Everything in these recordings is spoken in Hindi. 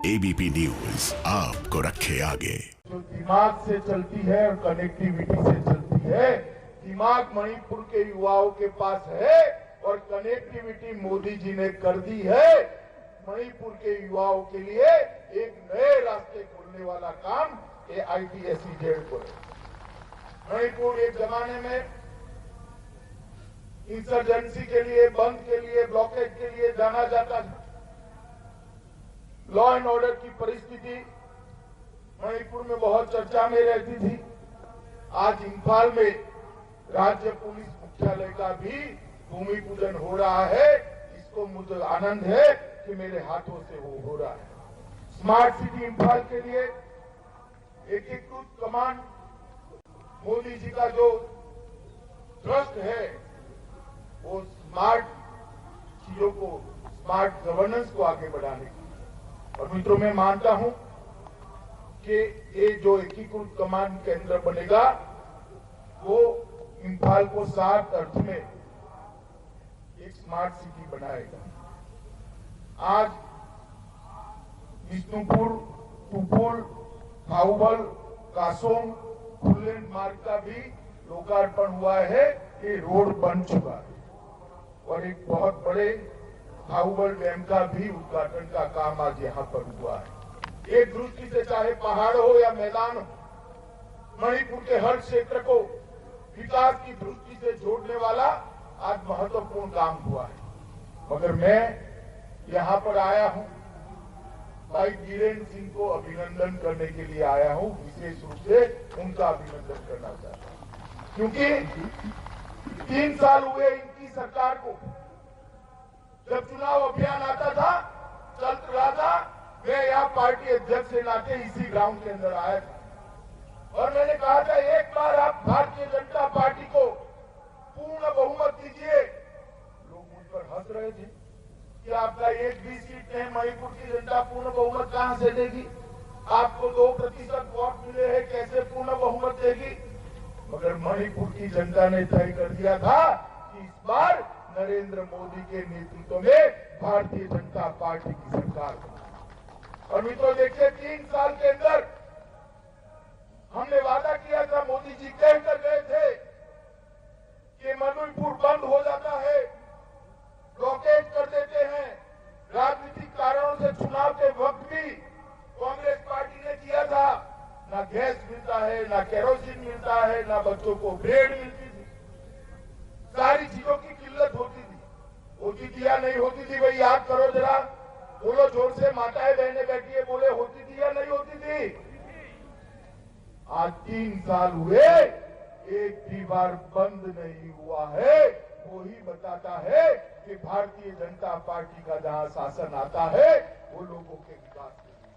एबीपी न्यूज आपको रखे आगे। जो दिमाग से चलती है और कनेक्टिविटी से चलती है, दिमाग मणिपुर के युवाओं के पास है और कनेक्टिविटी मोदी जी ने कर दी है। मणिपुर के युवाओं के लिए एक नए रास्ते खोलने वाला काम ये ITSEZ को है। मणिपुर एक जमाने में इंसर्जेंसी के लिए, बंद के लिए, ब्लॉकेज के लिए जाना जाता था। लॉ एंड ऑर्डर की परिस्थिति मणिपुर में बहुत चर्चा में रहती थी। आज इंफाल में राज्य पुलिस मुख्यालय का भी भूमि पूजन हो रहा है। इसको मुझे आनंद है कि मेरे हाथों से वो हो रहा है। स्मार्ट सिटी इंफाल के लिए एकीकृत कमांड, मोदी जी का जो ट्रस्ट है, वो स्मार्ट चीजों को, स्मार्ट गवर्नेंस को आगे बढ़ाने की। और मित्रों, मैं मानता हूं कि ये जो एकीकृत कमांड केंद्र बनेगा वो इंफाल को 7 अर्थ में एक स्मार्ट सिटी बनाएगा। आज विष्णुपुर, तुपुल, थाउबल, कासोंग, फुललैंड मार्ग का भी लोकार्पण हुआ है। ये रोड बन चुका है और एक बहुत बड़े थाउबल डैम का भी उद्घाटन का काम आज यहाँ पर हुआ है। एक दृष्टि से चाहे पहाड़ हो या मैदान हो, मणिपुर के हर क्षेत्र को विकास की दृष्टि से जोड़ने वाला आज महत्वपूर्ण काम हुआ है। मगर मैं यहाँ पर आया हूँ, भाई बीरेन्द्र सिंह को अभिनंदन करने के लिए आया हूँ। विशेष रूप से उनका अभिनंदन करना चाहता हूँ, क्योंकि 3 साल हुए इनकी सरकार को। जब चुनाव अभियान आता था, चल रहा था, मैं यहाँ पार्टी अध्यक्ष से नाते इसी ग्राउंड के अंदर आया था और मैंने कहा था, एक बार आप भारतीय जनता पार्टी को पूर्ण बहुमत दीजिए। लोग मुझ पर हंस रहे थे कि आपका एक भी सीट नहीं, मणिपुर की जनता पूर्ण बहुमत कहां से देगी? आपको 2% वोट मिले हैं, कैसे पूर्ण बहुमत देगी? मगर मणिपुर की जनता ने तय कर दिया था कि इस बार नरेंद्र मोदी के नेतृत्व में भारतीय जनता पार्टी की सरकार बनी। और मित्रों, देखिए 3 साल के अंदर हमने वादा किया था, मोदी जी कहकर गए थे कि मणिपुर बंद हो जाता है, ब्लॉकेज कर देते हैं। राजनीतिक कारणों से चुनाव के वक्त भी कांग्रेस पार्टी ने किया था। ना गैस मिलता है, ना केरोसिन मिलता है, ना बच्चों को ब्रेड मिलती थी। सारी चीजों की किल्लत होती थी या नहीं होती थी? भाई याद करो जरा, बोलो जोर से, माताएं बहनें बैठी है, बोले होती थी या नहीं होती थी? आज 3 साल हुए, एक भी बार बंद नहीं हुआ है। वो ही बताता है कि भारतीय जनता पार्टी का जहां शासन आता है वो लोगों के विकास के लिए।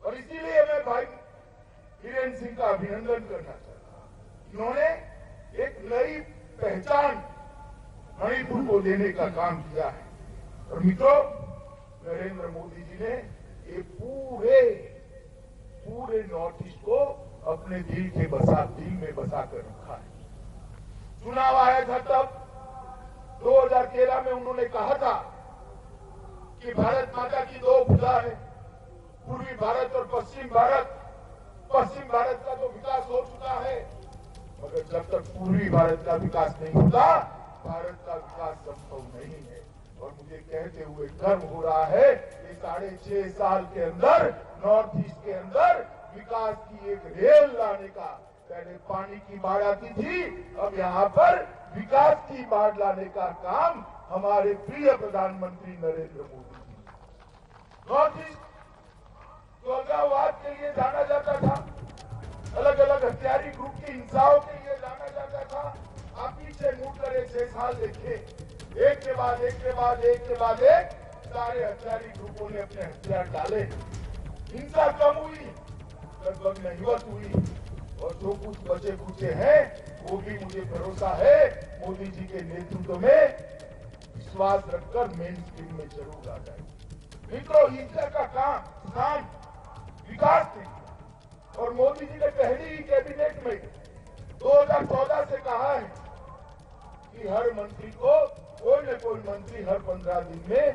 और इसीलिए मैं भाई बीरेन्द्र सिंह का अभिनंदन करना चाहता हूं। इन्होंने एक नई पहचान मणिपुर को देने का काम किया है। और मित्रों, नरेंद्र मोदी जी ने ये पूरे नॉर्थ ईस्ट को अपने दिल में बसा कर रखा है। चुनाव आया था तब 2013 में उन्होंने कहा था कि भारत माता की 2 भुजा है, पूर्वी भारत और पश्चिम भारत। पश्चिम भारत का तो विकास हो चुका है, मगर जब तक पूर्वी भारत का विकास नहीं होता, भारत का विकास संभव नहीं है। और मुझे कहते हुए गर्व हो रहा है कि 6.5 साल के अंदर नॉर्थ ईस्ट के अंदर विकास की एक रेल लाने का, पहले पानी की बाढ़ आती थी, अब यहाँ पर विकास की बाढ़ लाने का काम हमारे प्रिय प्रधानमंत्री नरेंद्र मोदी जी। नॉर्थ ईस्ट जो अलगाववाद के लिए जाना जाता था, अलग अलग हथियारी ग्रुप की हिंसाओं के लिए जाना जाता था, आप पीछे मुड़कर 6 साल देखिए, एक के बाद एक सारे हथियारी ग्रुपों ने अपने हथियार डाले। हिंसा कम हुई, लगभग नहीवत हुई। और जो कुछ बचे खुचे हैं, वो भी मुझे भरोसा है मोदी जी के नेतृत्व में विश्वास रखकर मेन स्ट्रीम में जरूर आ जाएगी। मित्रों, हिंसा का काम विकास थे। और मोदी जी ने पहली ही कैबिनेट में 2014 से कहा है कि हर मंत्री को, कोई न कोई मंत्री हर 15 दिन में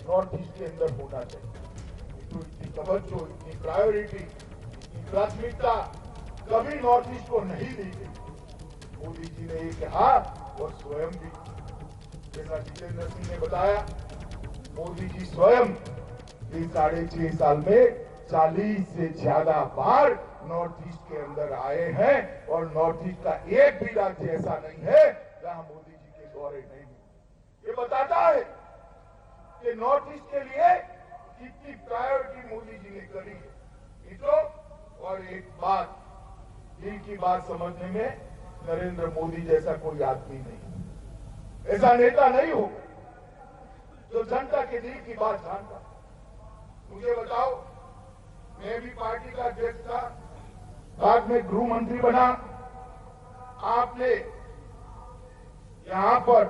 नॉर्थ ईस्ट के अंदर होना चाहिए। तवज्जो, इतनी प्रायोरिटी, इतनी प्राथमिकता कभी नॉर्थ ईस्ट को नहीं दी गई। मोदी जी ने ये कहा और स्वयं भी, जैसा जितेंद्र सिंह ने बताया, मोदी जी स्वयं इन 6.5 साल में 40 से ज्यादा बार नॉर्थ ईस्ट के अंदर आए हैं और नॉर्थ ईस्ट का एक भी राज्य ऐसा नहीं है जहां मोदी जी के दौरे नहीं हुए। ये बताता है कि नॉर्थ ईस्ट के लिए कितनी प्रायोरिटी मोदी जी ने करी है। मित्रों, और एक बात, दिल की बात समझने में नरेंद्र मोदी जैसा कोई आदमी नहीं, ऐसा नेता नहीं होगा जो जनता के दिल की बात जानता। मुझे बताओ, मैं भी पार्टी का अध्यक्ष था, बाद में गृह मंत्री बना। आपने यहां पर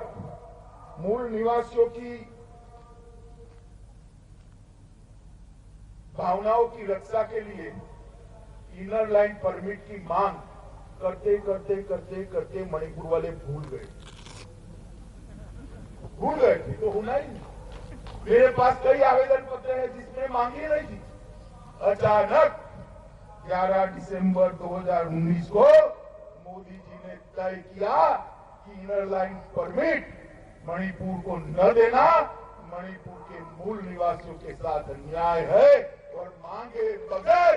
मूल निवासियों की भावनाओं की रक्षा के लिए इनर लाइन परमिट की मांग करते करते करते करते मणिपुर वाले भूल गए थे, तो होना ही नहीं। मेरे पास कई आवेदन पत्र हैं जिसमें मांगी नहीं थी। अचानक 11 दिसंबर 2019 को मोदी जी ने तय किया कि इनर लाइन परमिट मणिपुर को न देना मणिपुर के मूल निवासियों के साथ अन्याय है और मांगे बगैर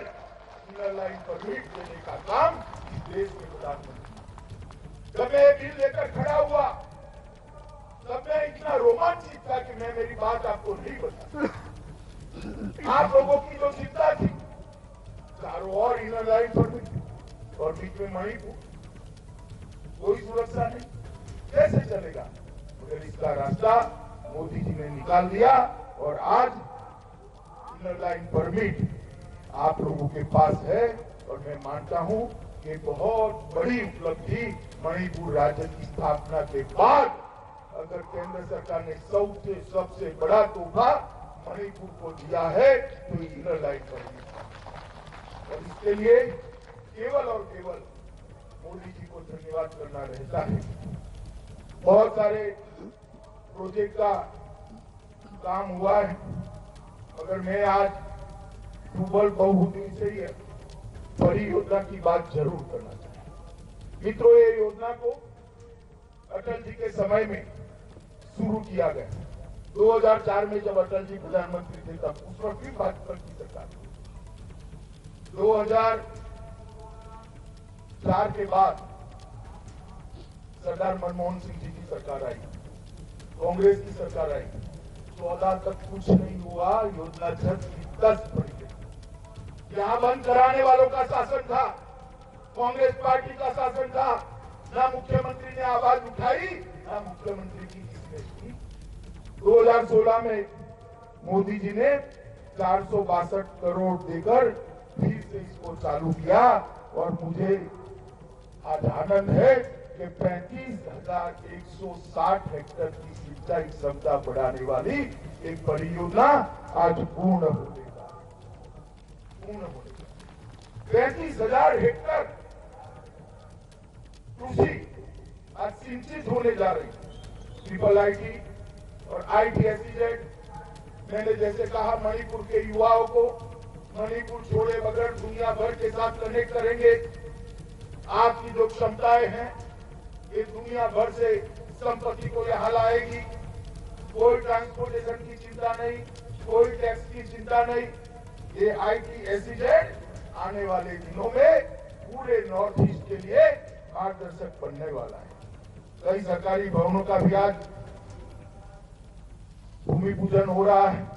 इनर लाइन परमिट देने का काम इस देश के प्रधानमंत्री। जब मैं बिल लेकर खड़ा हुआ तब मैं इतना रोमांचित था कि मैं मेरी बात आपको नहीं बता। आप लोगों की जो चिंता थी, चारों ओर इनर लाइन परमिट और बीच में मणिपुर, कोई सुरक्षा नहीं, कैसे चलेगा? मगर इसका रास्ता मोदी जी ने निकाल दिया और आज इनर लाइन परमिट आप लोगों के पास है। और मैं मानता हूं कि बहुत बड़ी उपलब्धि मणिपुर राज्य की स्थापना के बाद अगर केंद्र सरकार ने सबसे बड़ा तोहफा मणिपुर को दिया है तो इनर लाइन परमिट। और इसके लिए केवल और केवल मोदी जी को धन्यवाद करना रहता है। बहुत सारे प्रोजेक्ट का काम हुआ है, मगर मैं आज प्रबल बहुदिन से ही परियोजना की बात जरूर करना चाहूंगा। मित्रों, ये योजना को अटल जी के समय में शुरू किया गया। 2004 में जब अटल जी प्रधानमंत्री थे तब उस वक्त भी भाजपा की सरकार। 2004 के बाद सरदार मनमोहन सिंह जी की सरकार आई, कांग्रेस की सरकार आई। 14 तक कुछ नहीं हुआ, योजना झट की 10 बढ़ गई। यहां बंद कराने वालों का शासन था, कांग्रेस पार्टी का शासन था। ना मुख्यमंत्री ने आवाज उठाई, ना मुख्यमंत्री की किसने की। 2016 में मोदी जी ने 462 करोड़ देकर फिर से इसको चालू किया और मुझे आज आनंद है कि 35,160 हेक्टेयर की सिंचाई क्षमता बढ़ाने वाली एक परियोजना आज पूर्ण होगा। 35,000 हेक्टेयर कृषि आज सिंचित होने जा रही है। ट्रिपल आईटी और ITSEZ, मैंने जैसे कहा, मणिपुर के युवाओं को मणिपुर छोड़े बगैर दुनिया भर के साथ कनेक्ट करेंगे। आपकी जो क्षमताएं हैं ये दुनिया भर से संपत्ति को यहाँ लाएगी। कोई ट्रांसपोर्टेशन की चिंता नहीं, कोई टैक्स की चिंता नहीं। ये ITSEZ आने वाले दिनों में पूरे नॉर्थ ईस्ट के लिए मार्गदर्शक बनने वाला है। कई सरकारी भवनों का भी आज भूमि पूजन हो रहा है।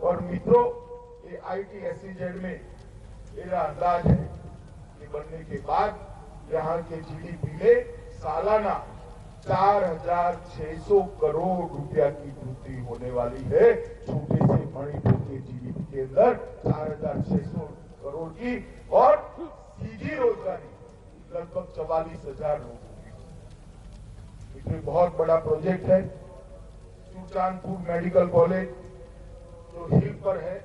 और मित्रों, ये ITSEZ में मेरा अंदाज है कि बनने के बाद यहाँ के GDP में सालाना 4,600 करोड़ रुपया की वृद्धि होने वाली है। छोटे से मणिपुर के GDP के अंदर 4,600 करोड़ की और सीधी रोजगारी लगभग 44,000 लोगों की। इसमें बहुत बड़ा प्रोजेक्ट है। सुल्तानपुर मेडिकल कॉलेज जो हिल पर है,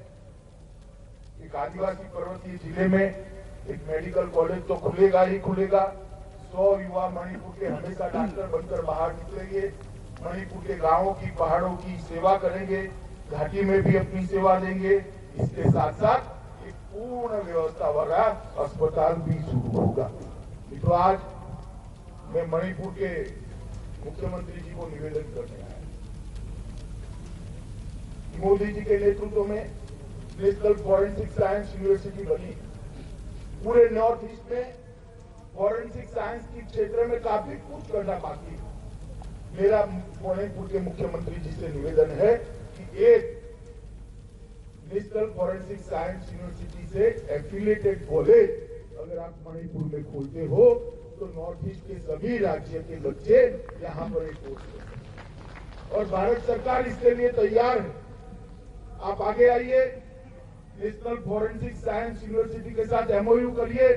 एक आदिवासी पर्वतीय जिले में एक मेडिकल कॉलेज तो खुलेगा ही खुलेगा। 100 युवा मणिपुर के हमेशा डॉक्टर बनकर बाहर निकलेंगे, मणिपुर के गांवों की, पहाड़ों की सेवा करेंगे, घाटी में भी अपनी सेवा देंगे। इसके साथ साथ एक पूर्ण व्यवस्था वाला अस्पताल भी शुरू होगा। तो आज मैं मणिपुर के मुख्यमंत्री जी को निवेदन करने आया। मोदी जी के नेतृत्व में नेशनल फॉरेंसिक साइंस यूनिवर्सिटी बनी। पूरे नॉर्थ ईस्ट में फॉरेंसिक साइंस के क्षेत्र में काफी कुछ करना बाकी है। मेरा मणिपुर के मुख्यमंत्री जी से निवेदन है कि एक नेशनल फॉरेंसिक साइंस यूनिवर्सिटी से एफिलिएटेड कॉलेज अगर आप मणिपुर में खोलते हो तो नॉर्थ ईस्ट के सभी राज्य के बच्चे यहाँ पर एक कोर्स करें और भारत सरकार इसके लिए तैयार है। आप आगे आइए, नेशनल फॉरेंसिक साइंस यूनिवर्सिटी के साथ एमओयू करिए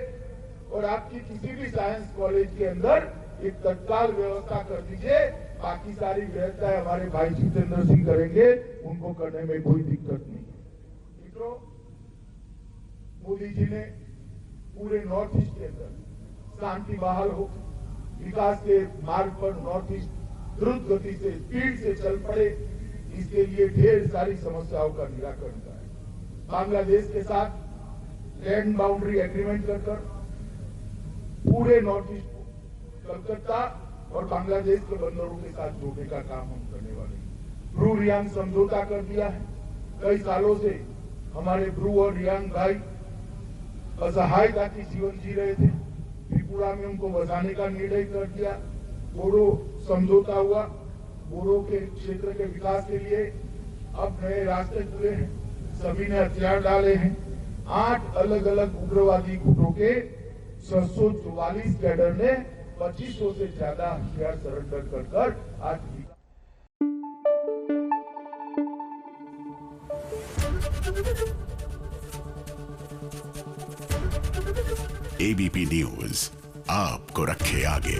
और आपकी किसी भी साइंस कॉलेज के अंदर एक तत्काल व्यवस्था कर दीजिए। बाकी सारी व्यवस्थाएं हमारे भाई जितेंद्र सिंह करेंगे, उनको करने में कोई दिक्कत नहीं है। मित्रों, मोदी जी ने पूरे नॉर्थ ईस्ट के अंदर शांति बहाल हो, विकास के मार्ग पर नॉर्थ ईस्ट द्रुत गति से स्पीड से चल पड़े, इसके लिए ढेर सारी समस्याओं का निराकरण करें। बांग्लादेश के साथ लैंड बाउंड्री एग्रीमेंट कर पूरे नॉर्थ ईस्ट को कलकत्ता और बांग्लादेश के बंदरों के साथ जोड़ने का काम हम करने वाले हैं। ब्रू रियांग समझौता कर दिया है। कई सालों से हमारे ब्रू और रियांग भाई असहायता की जीवन जी रहे थे। त्रिपुरा में उनको बसाने का निर्णय कर दिया। बोडो समझौता हुआ। बोडो के क्षेत्र के विकास के लिए अब नए रास्ते खुले हैं। सभी ने हथियार डाले हैं। 8 अलग अलग उग्रवादी गुटों के 644 कैडर ने 2500 से ज्यादा हथियार सरेंडर कर आज एबीपी न्यूज आपको रखे आगे।